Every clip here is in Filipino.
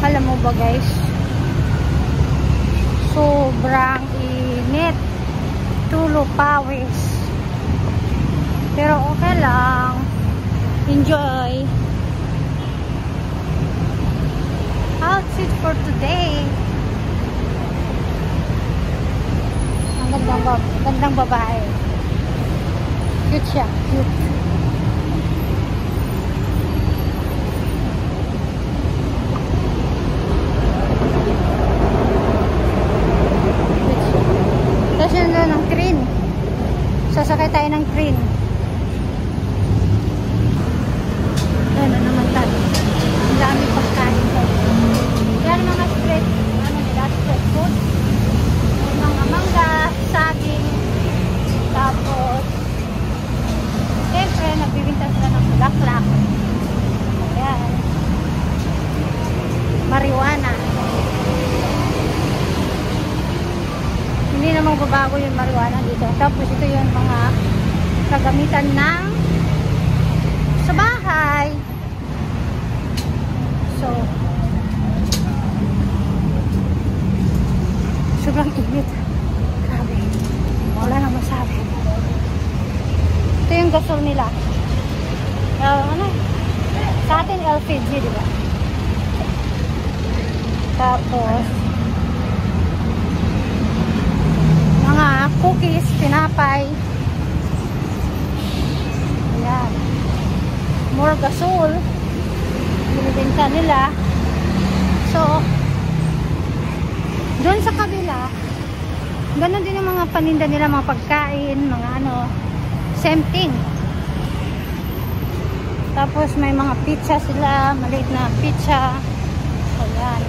Alam mo ba guys, sobrang init, tulo pawis, pero okay lang, enjoy. Outfit for today, ang gandang babae, cute siya, cute. Kasi ng train, sasakay tayo ng train. Ano naman tayo, ang dami pagkain ko. Yan mga street, street food, mga mangga, saging, tapos siyempre nagbibinta sila ng bulaklak, ayan, marijuana. Hindi namang babago yung marijuana dito. Tapos ito yung mga kagamitan ng sa bahay. So, sobrang init. Grabe. Wala nang masabi. Ito yung gasol nila. Sa atin LPG, diba? Tapos mga cookies, tinapay. Ayan. More gasol. Binibenta nila. So, doon sa kabila, ganun din yung mga paninda nila, mga pagkain, mga same thing. Tapos may mga pizza sila, maliit na pizza. Ayan.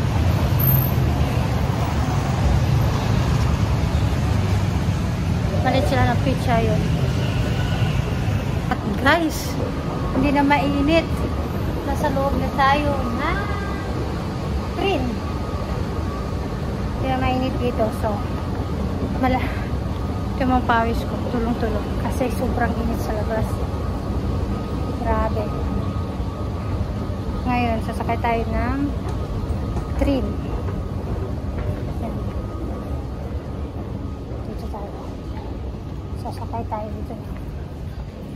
Maliit sila ng pizza yun. At guys, hindi na mainit. Nasa loob na tayo na train. Hindi na mainit dito. So, ito yung pawis ko. Tulong-tulong. Kasi sobrang init sa labas. Grabe. Ngayon, sasakay tayo ng train. Dito tayo. Sasakay tayo dito.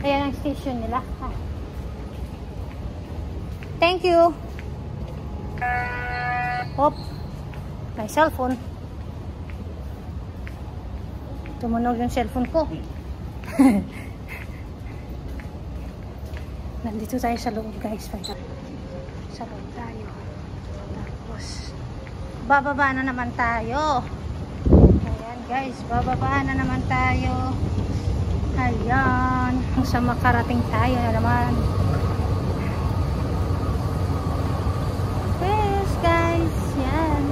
Ayan ang station nila. Thank you. Hop. May cellphone. Tumunog yung cellphone ko. Nandito tayo sa loob guys. Sa loob tayo. Tapos bababa na naman tayo. Ayan guys, bababa na naman tayo. Ayan, sa makarating tayo na naman. Yes guys, yan.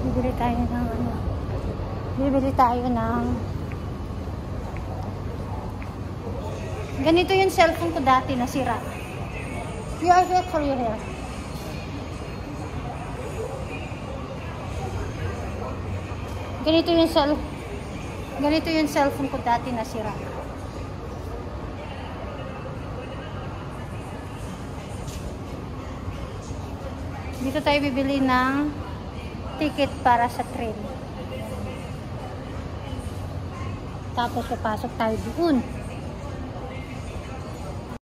Bibili tayo ng bibili tayo ng ganito yung cellphone ko dati nasira. You are wait for your hair. Ganito yung cellphone ko dati nasira. Dito tayo bibili ng ticket para sa train. Tapos papasok tayo doon.